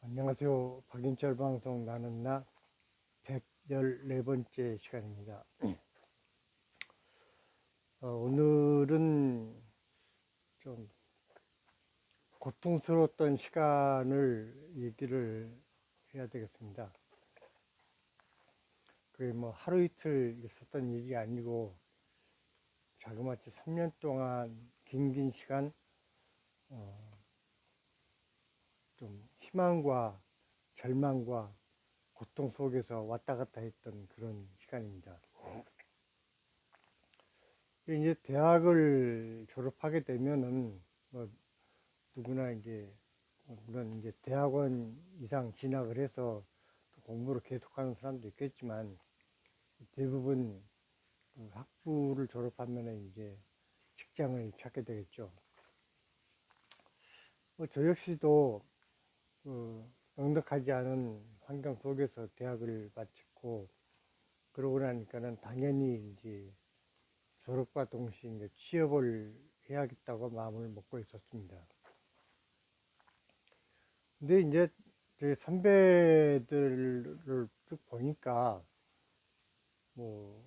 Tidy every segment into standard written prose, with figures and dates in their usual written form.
안녕하세요. 박인철 방송 나는 나 114번째 시간입니다. 오늘은 좀 고통스러웠던 시간을 얘기를 해야 되겠습니다. 그게 뭐 하루 이틀 있었던 일이 아니고 자그마치 3년 동안 긴 시간 좀 희망과 절망과 고통 속에서 왔다 갔다 했던 그런 시간입니다. 이제 대학을 졸업하게 되면은 뭐 누구나 이제 물론 이제 대학원 이상 진학을 해서 공부를 계속하는 사람도 있겠지만 대부분 그 학부를 졸업하면 이제 직장을 찾게 되겠죠. 저 역시도 그 넉넉하지 않은 환경 속에서 대학을 마쳤고 그러고 나니까는 당연히 이제 졸업과 동시에 이제 취업을 해야겠다고 마음을 먹고 있었습니다. 근데 이제 저희 선배들을 쭉 보니까 뭐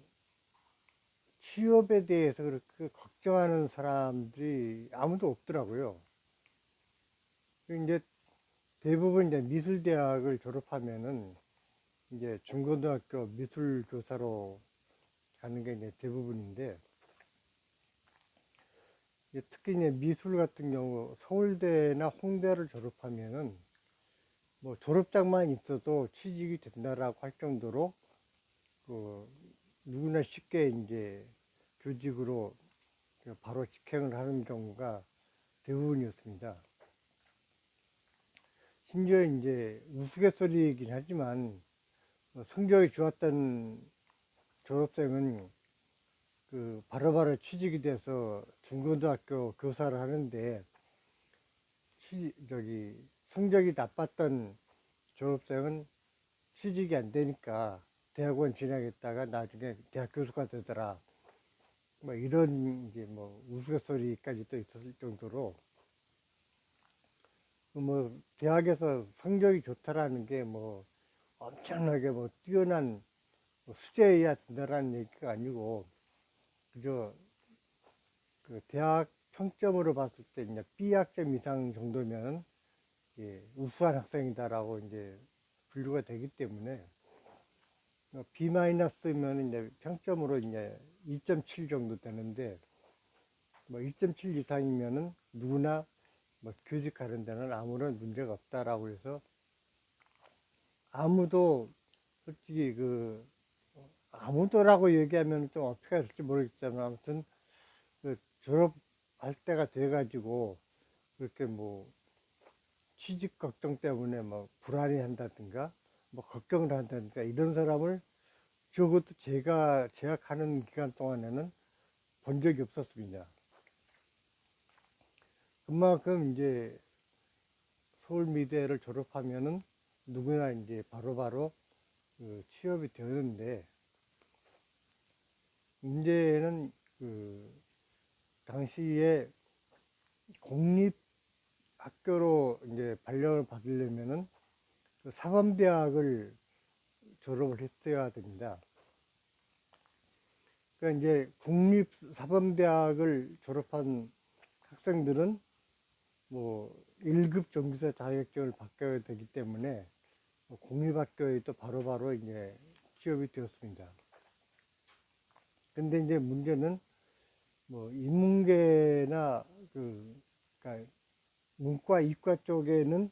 취업에 대해서 그렇게 걱정하는 사람들이 아무도 없더라고요. 이제 대부분 이제 미술대학을 졸업하면은 이제 중고등학교 미술교사로 가는 게 이제 대부분인데 특히 이제 미술 같은 경우 서울대나 홍대를 졸업하면은 뭐 졸업장만 있어도 취직이 된다라고 할 정도로 그 누구나 쉽게 이제 교직으로 바로 직행을 하는 경우가 대부분이었습니다. 심지어 이제 우스갯소리이긴 하지만 성적이 좋았던 졸업생은 그 바로바로 취직이 돼서 중고등학교 교사를 하는데 성적이 나빴던 졸업생은 취직이 안 되니까 대학원 진학했다가 나중에 대학 교수가 되더라. 뭐 이런 이제 뭐 우스갯소리까지도 있었을 정도로 뭐 대학에서 성적이 좋다라는 게 뭐 엄청나게 뭐 뛰어난 수재해야 된다라는 얘기가 아니고 그저 그 대학 평점으로 봤을 때 이제 B학점 이상 정도면 예, 우수한 학생이다라고 이제 분류가 되기 때문에 B-면 이제 평점으로 이제 2.7 정도 되는데 뭐 2.7 이상이면은 누구나 뭐 교직하는 데는 아무런 문제가 없다라고 해서 아무도 솔직히 아무도라고 얘기하면 좀 어떻게 할지 모르겠지만 아무튼 그 졸업할 때가 돼가지고 그렇게 뭐 취직 걱정 때문에 뭐 불안해 한다든가 뭐 걱정을 한다든가 이런 사람을 적어도 제가 재학하는 기간 동안에는 본 적이 없었습니다. 그만큼 이제 서울미대를 졸업하면은 누구나 이제 바로바로 그 취업이 되는데 문제는 그 당시에 공립학교로 이제 발령을 받으려면은 그 사범대학을 졸업을 했어야 됩니다. 그러니까 이제 국립사범대학을 졸업한 학생들은 뭐 1급 정기사 자격증을 받게 되기 때문에 공립학교에 또 바로바로 이제 취업이 되었습니다. 근데 이제 문제는 뭐 인문계나 그러니까 문과 이과 쪽에는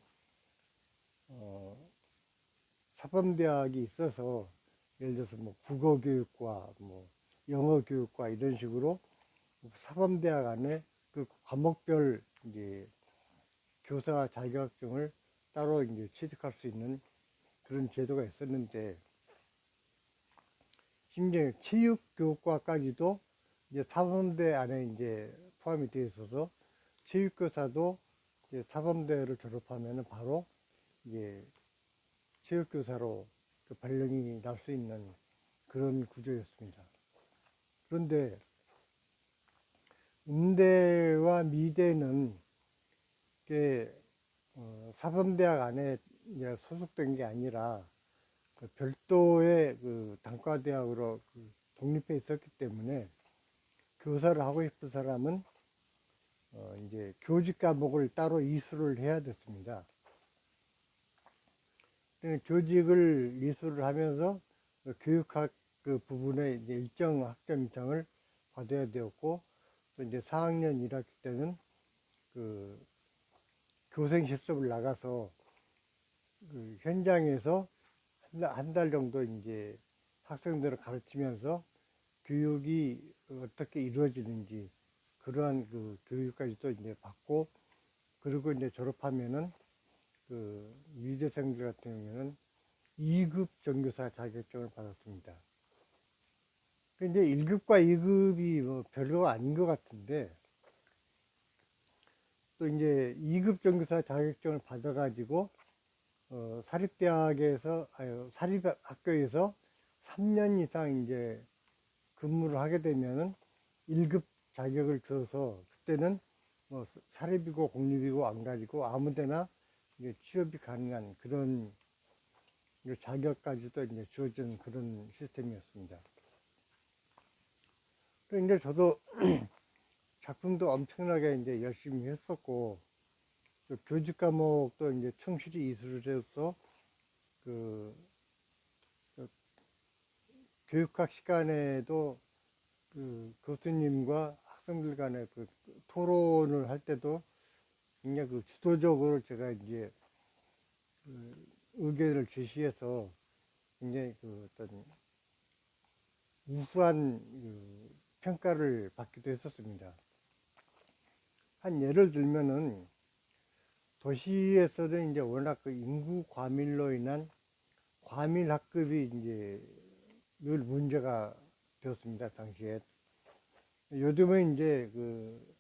사범대학이 있어서 예를 들어서 뭐 국어교육과 뭐 영어교육과 이런 식으로 사범대학 안에 그 과목별 이제 교사 자격증을 따로 이제 취득할 수 있는 그런 제도가 있었는데 심지어 체육교육과까지도 이제 사범대 안에 이제 포함이 되어 있어서 체육교사도 이제 사범대를 졸업하면 바로 이제 체육교사로 그 발령이 날 수 있는 그런 구조였습니다. 그런데 음대와 미대는 사범대학 안에 이제 소속된 게 아니라 그 별도의 그 단과대학으로 그 독립해 있었기 때문에 교사를 하고 싶은 사람은 이제 교직 과목을 따로 이수를 해야 됐습니다. 교직을 이수를 하면서 그 교육학 그 부분에 이제 일정 학점 이상을 받아야 되었고, 또 이제 4학년 1학기 때는 그 교생 실습을 나가서 그 현장에서 한 달 정도 이제 학생들을 가르치면서 교육이 어떻게 이루어지는지 그러한 그 교육까지도 이제 받고, 그리고 이제 졸업하면은 그 미대생들 같은 경우에는 2급 전교사 자격증을 받았습니다. 근데 1급과 2급이 뭐 별로 아닌 것 같은데, 또 이제 2급 전교사 자격증을 받아가지고 사립대학에서 사립학교에서 3년 이상 이제 근무를 하게 되면은 1급 자격을 줘서, 그때는 뭐 사립이고 공립이고 안 가지고 아무데나 이제 취업이 가능한 그런 자격까지도 이제 주어진 그런 시스템이었습니다. 또 이제 저도 작품도 엄청나게 이제 열심히 했었고, 또 교직 과목도 이제 충실히 이수를 해서 그 교육학 시간에도 그 교수님과 학생들 간의 그 토론을 할 때도 굉장히 그 주도적으로 제가 이제 그 의견을 제시해서 굉장히 그 어떤 우수한 그 평가를 받기도 했었습니다. 한 예를 들면은 도시에서는 이제 워낙 그 인구 과밀로 인한 과밀 학급이 이제 늘 문제가 되었습니다, 당시에. 요즘은 이제 그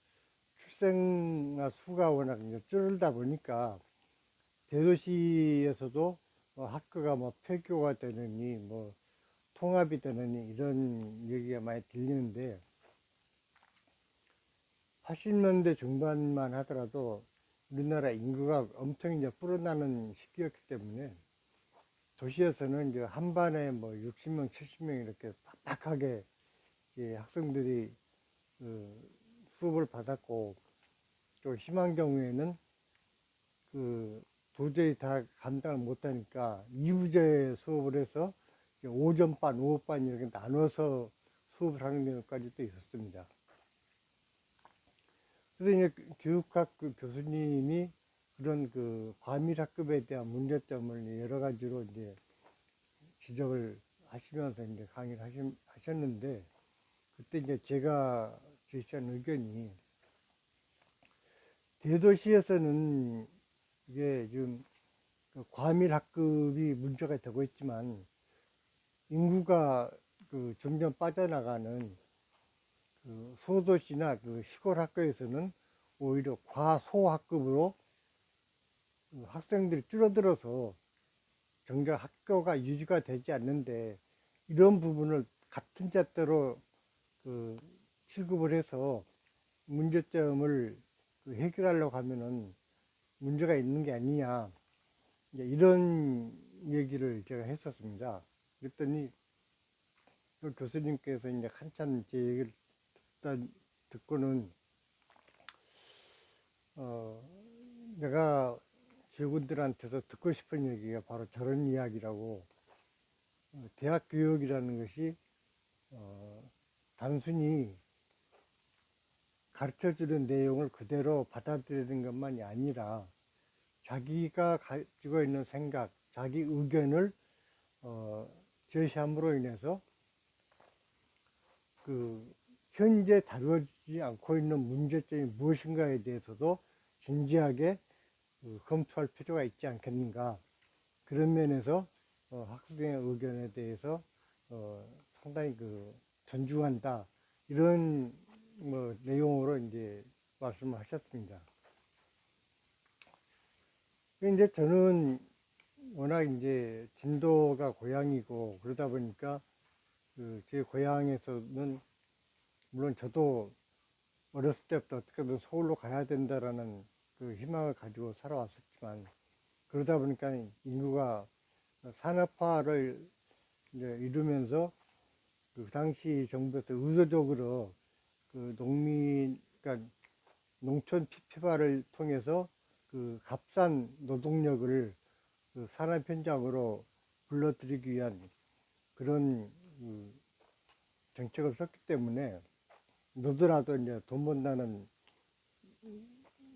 출생아 수가 워낙 이제 줄다 보니까 대도시에서도 학교가 뭐 폐교가 되느니 뭐 통합이 되느니 이런 얘기가 많이 들리는데, 80년대 중반만 하더라도 우리나라 인구가 엄청 이제 불어나는 시기였기 때문에 도시에서는 이제 한 반에 뭐 60명, 70명 이렇게 빡빡하게 학생들이 수업을 받았고, 또 심한 경우에는 그 도저히 다 감당을 못하니까 2부제 수업을 해서 오전반, 오후반 이렇게 나눠서 수업을 하는 경우까지도 있었습니다. 그래서 이제 교육학 그 교수님이 그런 그 과밀학급에 대한 문제점을 여러 가지로 이제 지적을 하시면서 이제 강의를 하셨는데, 그때 이제 제가 제시한 의견이, 대도시에서는 이게 지금 그 과밀학급이 문제가 되고 있지만 인구가 그 점점 빠져나가는 그 소도시나 그 시골 학교에서는 오히려 과소학급으로 그 학생들이 줄어들어서 정작 학교가 유지가 되지 않는데, 이런 부분을 같은 잣대로 그 취급을 해서 문제점을 그 해결하려고 하면은 문제가 있는 게 아니냐, 이제 이런 얘기를 제가 했었습니다. 그랬더니 그 교수님께서 이제 한참 제 얘기를 듣고는 내가 직원들한테서 듣고 싶은 얘기가 바로 저런 이야기라고, 대학 교육이라는 것이 단순히 가르쳐주는 내용을 그대로 받아들이는 것만이 아니라 자기가 가지고 있는 생각, 자기 의견을 제시함으로 인해서 그 현재 다루어지지 않고 있는 문제점이 무엇인가에 대해서도 진지하게 검토할 필요가 있지 않겠는가. 그런 면에서 학생의 의견에 대해서 상당히 그 존중한다, 이런 뭐 내용으로 이제 말씀을 하셨습니다. 이제 저는 워낙 이제 진도가 고향이고 그러다 보니까 그 제 고향에서는 물론 저도 어렸을 때부터 어떻게든 서울로 가야 된다라는 그 희망을 가지고 살아왔었지만, 그러다 보니까 인구가 산업화를 이제 이루면서 그 당시 정부에서 의도적으로 그 그러니까 농촌 PP화를 통해서 그 값싼 노동력을 그 산업 현장으로 불러들이기 위한 그런 그 정책을 썼기 때문에 너도나도 이제 돈 번다는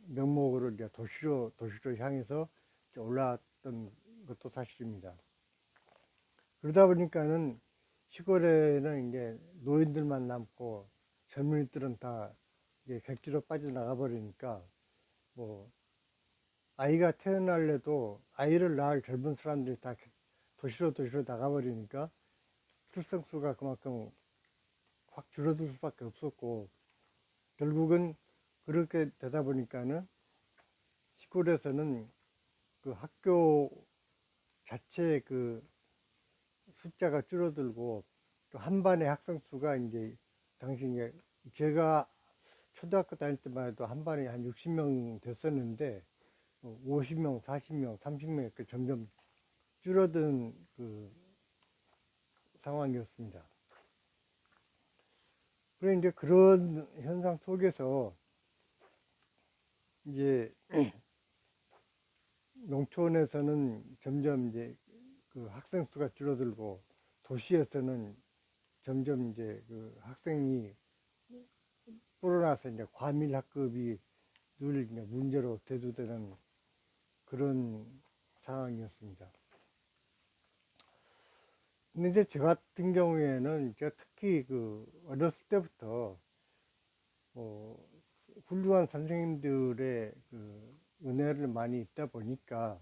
명목으로 이제 도시로 향해서 올라왔던 것도 사실입니다. 그러다 보니까는 시골에는 이제 노인들만 남고 젊은이들은 다 이제 객지로 빠져나가 버리니까 뭐 아이가 태어날래도 아이를 낳을 젊은 사람들이 다 도시로 나가버리니까 출생수가 그만큼 확 줄어들 수밖에 없었고, 결국은 그렇게 되다 보니까는 시골에서는 그 학교 자체 그 숫자가 줄어들고, 또 한 반의 학생 수가 이제 당시에 제가 초등학교 다닐 때만 해도 한 반에 한 60명 됐었는데 50명, 40명, 30명 이렇게 점점 줄어든 그 상황이었습니다. 그래 이제 그런 현상 속에서 이제 농촌에서는 점점 이제 그 학생 수가 줄어들고, 도시에서는 점점 이제 그 학생이 불어나서 이제 과밀 학급이 늘 이제 문제로 대두되는 그런 상황이었습니다. 근데 이제 저 같은 경우에는 제가 특히 그 어렸을 때부터 훌륭한 선생님들의 그 은혜를 많이 있다 보니까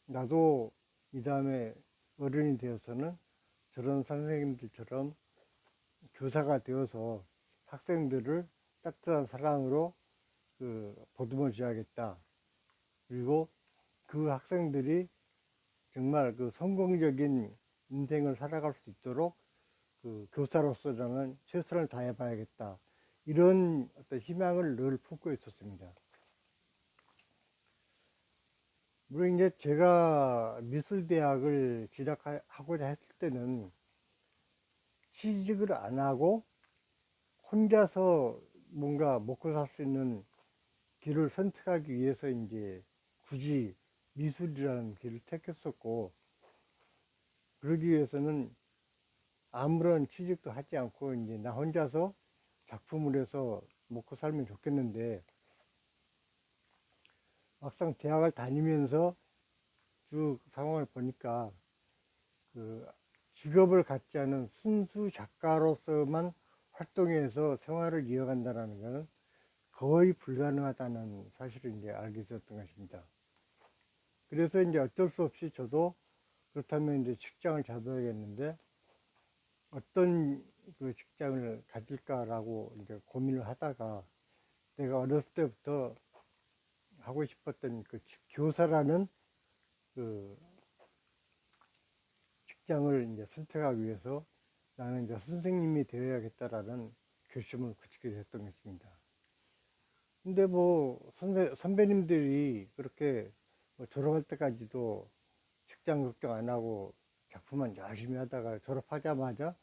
나도 이 다음에 어른이 되어서는 저런 선생님들처럼 교사가 되어서 학생들을 따뜻한 사랑으로 그 보듬어 줘야겠다. 그리고 그 학생들이 정말 그 성공적인 인생을 살아갈 수 있도록 그 교사로서 저는 최선을 다해 봐야겠다. 이런 어떤 희망을 늘 품고 있었습니다. 물론 이제 제가 미술대학을 진학하고자 했을 때는 취직을 안 하고 혼자서 뭔가 먹고 살 수 있는 길을 선택하기 위해서 이제 굳이 미술이라는 길을 택했었고, 그러기 위해서는 아무런 취직도 하지 않고 이제 나 혼자서 작품을 해서 먹고 살면 좋겠는데, 막상 대학을 다니면서 쭉 상황을 보니까 그 직업을 갖지 않은 순수 작가로서만 활동해서 생활을 이어간다는 것은 거의 불가능하다는 사실을 이제 알게 되었던 것입니다. 그래서 이제 어쩔 수 없이 저도 그렇다면 이제 직장을 잡아야겠는데 어떤 그 직장을 가질까라고 이제 고민을 하다가, 내가 어렸을 때부터 하고 싶었던 그 교사라는 그 직장을 이제 선택하기 위해서 나는 이제 선생님이 되어야겠다라는 결심을 굳히게 됐던 것입니다. 근데 뭐 선배님들이 그렇게 뭐 졸업할 때까지도 직장 걱정 안 하고 작품만 열심히 하다가 졸업하자마자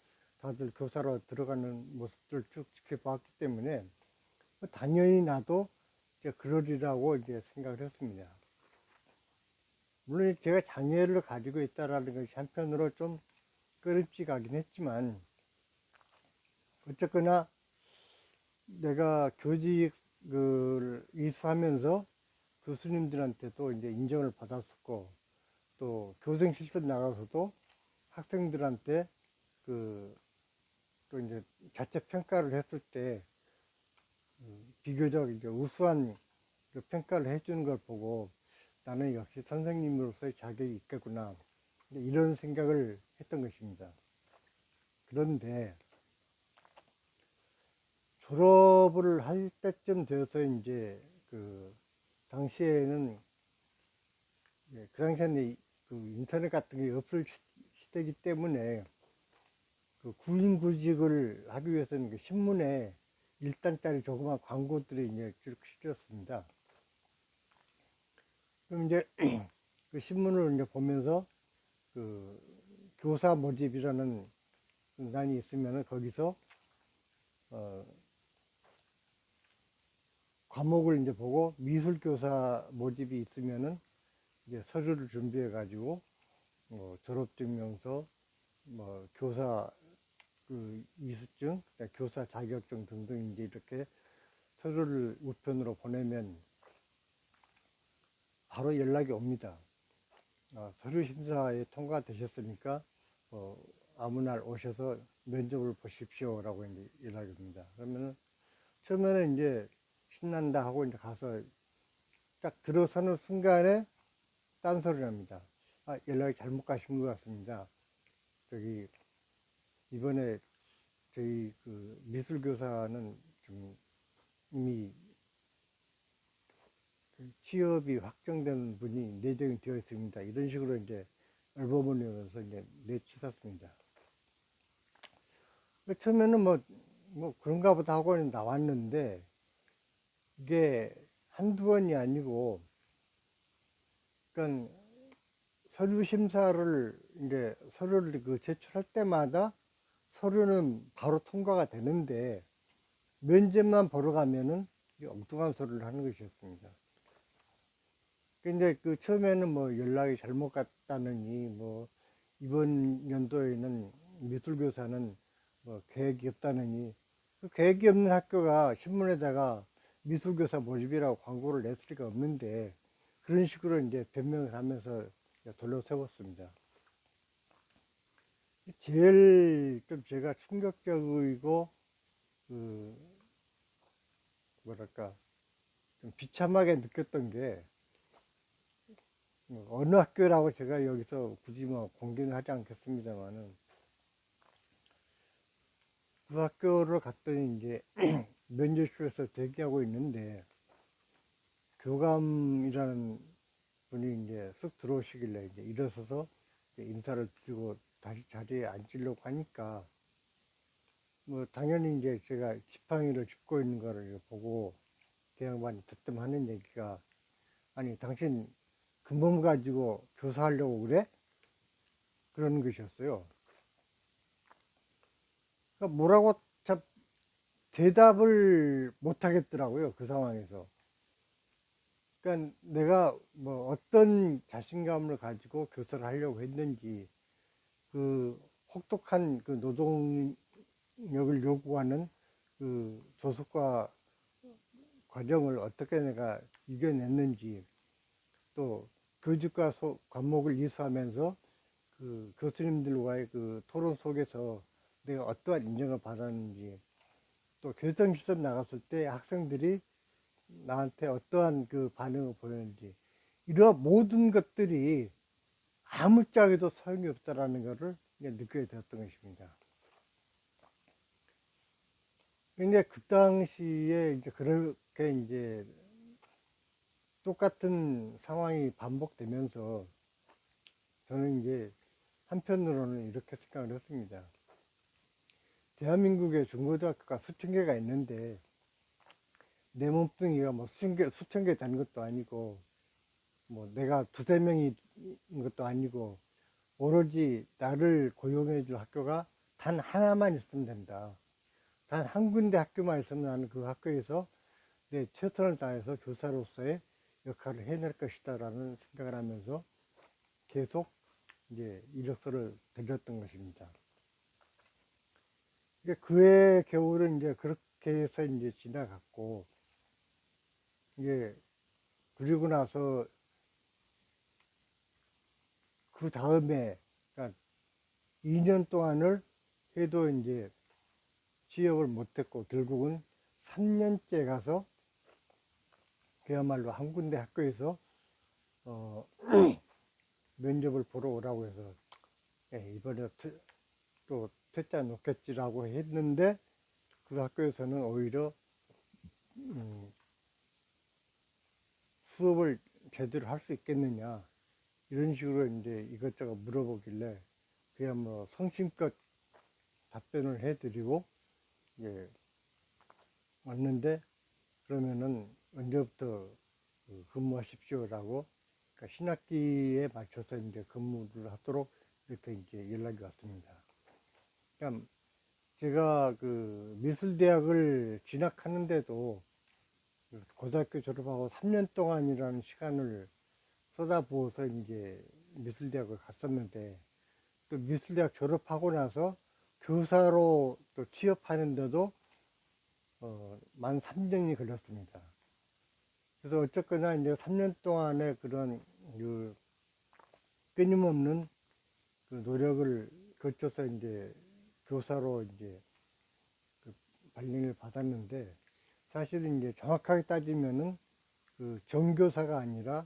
다들 교사로 들어가는 모습들 쭉 지켜봤기 때문에 당연히 나도 이제 그러리라고 이제 생각을 했습니다. 물론 제가 장애를 가지고 있다라는 것이 한편으로 좀 꺼림칙하긴 했지만, 어쨌거나 내가 교직을 이수하면서 교수님들한테도 이제 인정을 받았었고, 또 교생 실습 나가서도 학생들한테 그 또 이제 자체 평가를 했을 때 비교적 이제 우수한 그 평가를 해주는 걸 보고 나는 역시 선생님으로서의 자격이 있겠구나, 이런 생각을 했던 것입니다. 그런데 졸업을 할 때쯤 되어서 이제 그 당시에는 그 당시에는 그 인터넷 같은 게 없을 시대이기 때문에 그 구인구직을 하기 위해서는 그 신문에 1단짜리 조그만 광고들이 이제 쭉 실렸습니다. 그럼 이제 그 신문을 이제 보면서 그 교사 모집이라는 난이 있으면은 거기서 어 과목을 이제 보고 미술 교사 모집이 있으면은 이제 서류를 준비해 가지고 졸업증명서, 뭐 교사 그 이수증, 교사 자격증 등등 이제 이렇게 서류를 우편으로 보내면 바로 연락이 옵니다. 서류 심사에 통과되셨으니까 아무 날 오셔서 면접을 보십시오라고 이제 연락이 옵니다. 그러면은 처음에는 이제 신난다 하고 이제 가서 딱 들어서는 순간에 딴소리를 합니다. 연락이 잘못 가신 것 같습니다. 저기 이번에 저희 그 미술교사는 좀 이미 취업이 확정된 분이 내정이 되어 있습니다. 이런 식으로 이제 앨범을 내면서 이제 내치셨습니다. 처음에는 뭐 그런가 보다 하고 나왔는데 이게 한두 번이 아니고, 그러니까 서류 심사를 이제 서류를 그 제출할 때마다 서류는 바로 통과가 되는데 면접만 보러 가면은 엉뚱한 소리를 하는 것이었습니다. 근데 그 처음에는 뭐 연락이 잘못 갔다느니 뭐 이번 연도에는 미술교사는 뭐 계획이 없다느니, 그 계획이 없는 학교가 신문에다가 미술교사 모집이라고 광고를 냈을 리가 없는데 그런 식으로 이제 변명을 하면서 돌려세웠습니다. 제일 좀 제가 충격적이고 그 뭐랄까 좀 비참하게 느꼈던 게, 어느 학교라고 제가 여기서 굳이 뭐 공개는 하지 않겠습니다만은 그 학교를 갔더니 이제 면접실에서 대기하고 있는데 교감이라는 분이 이제 쓱 들어오시길래 이제 일어서서 이제 인사를 드리고 다시 자리에 앉으려고 하니까 뭐 당연히 이제 제가 지팡이를 짚고 있는 거를 보고 그 양반이 듣뜸 하는 얘기가, 아니 당신 근본 가지고 교사하려고 그래? 그러는 것이었어요. 그러니까 뭐라고 참 대답을 못 하겠더라고요, 그 상황에서. 그러니까 내가 뭐 어떤 자신감을 가지고 교사를 하려고 했는지, 그 혹독한 그 노동력을 요구하는 그 조속과 과정을 어떻게 내가 이겨냈는지, 또 교직과 과목을 이수하면서 그 교수님들과의 그 토론 속에서 내가 어떠한 인정을 받았는지, 또 교정 시험 나갔을 때 학생들이 나한테 어떠한 그 반응을 보였는지, 이러한 모든 것들이 아무짝에도 소용이 없다라는 것을 느끼게 되었던 것입니다. 근데 그 당시에 이제 그렇게 이제 똑같은 상황이 반복되면서 저는 이제 한편으로는 이렇게 생각을 했습니다. 대한민국에 중고등학교가 수천 개가 있는데 내 몸뚱이가 뭐 수천 개 되는 것도 아니고, 뭐 내가 두세 명이 것도 아니고, 오로지 나를 고용해 줄 학교가 단 하나만 있으면 된다. 단 한 군데 학교만 있으면 나는 그 학교에서 내 최선을 다해서 교사로서의 역할을 해낼 것이다 라는 생각을 하면서 계속 이제 이력서를 들렸던 것입니다. 그의 겨울은 이제 그렇게 해서 이제 지나갔고, 이제 그리고 나서 그 다음에, 그러니까 2년 동안을 해도 이제 취업을 못했고, 결국은 3년째 가서 그야말로 한 군데 학교에서 면접을 보러 오라고 해서, 이번에 또 퇴짜 놓겠지라고 했는데 그 학교에서는 오히려 수업을 제대로 할 수 있겠느냐 이런 식으로 이제 이것저것 물어보길래 그냥 뭐 성심껏 답변을 해드리고 예, 왔는데, 그러면은 언제부터 근무하십시오라고 그러니까 신학기에 맞춰서 이제 근무를 하도록 이렇게 이제 연락이 왔습니다. 그러니까 제가 그 미술대학을 진학하는데도 그 고등학교 졸업하고 3년 동안이라는 시간을 쏟아부어서 이제 미술대학을 갔었는데, 또 미술대학 졸업하고 나서 교사로 또 취업하는데도 만 3년이 걸렸습니다. 그래서 어쨌거나 이제 3년 동안의 그런 그 끊임없는 그 노력을 거쳐서 이제 교사로 이제 그 발령을 받았는데, 사실은 이제 정확하게 따지면은 그 정교사가 아니라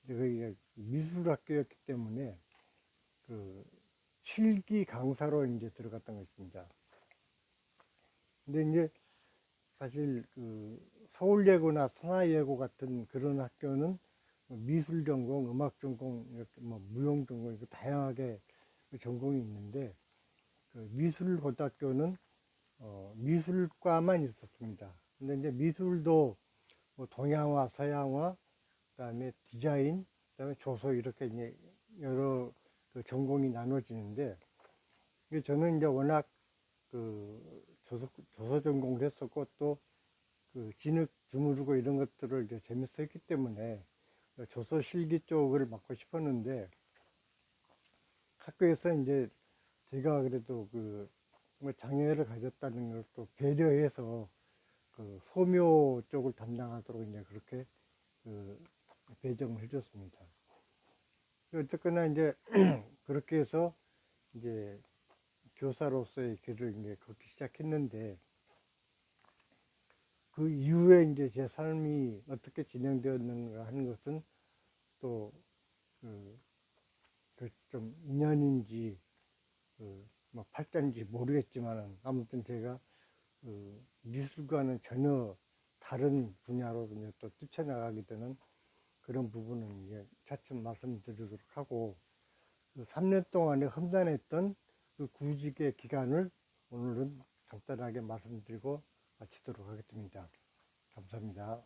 이제 거기가 미술학교였기 때문에 그 실기 강사로 이제 들어갔던 것입니다. 근데 이제 사실 그 서울예고나 천하예고 같은 그런 학교는 미술 전공, 음악 전공, 이렇게 뭐 무용 전공, 이렇게 다양하게 그 전공이 있는데, 그 미술고등학교는 미술과만 있었습니다. 근데 이제 미술도 뭐 동양화, 서양화, 그다음에 디자인, 그다음에 조소, 이렇게 이제 여러 그 전공이 나눠지는데, 저는 이제 워낙 그 조소 전공을 했었고, 또 그 진흙 드무르고 이런 것들을 이제 재밌어 했기 때문에 조소 실기 쪽을 맡고 싶었는데, 학교에서 이제 제가 그래도 그 뭐 장애를 가졌다는 걸 또 배려해서 그 소묘 쪽을 담당하도록 이제 그렇게 그 배정을 해줬습니다. 어쨌거나 이제 그렇게 해서 이제 교사로서의 길을 이제 걷기 시작했는데, 그 이후에 이제 제 삶이 어떻게 진행되었는가 하는 것은 또 좀 인연인지 뭐 팔자인지 모르겠지만, 아무튼 제가 미술과는 전혀 다른 분야로 이제 또 뛰쳐나가게 되는 그런 부분은 이제 차츰 말씀드리도록 하고, 그 3년 동안에 험난했던 그 구직의 기간을 오늘은 간단하게 말씀드리고 마치도록 하겠습니다. 감사합니다.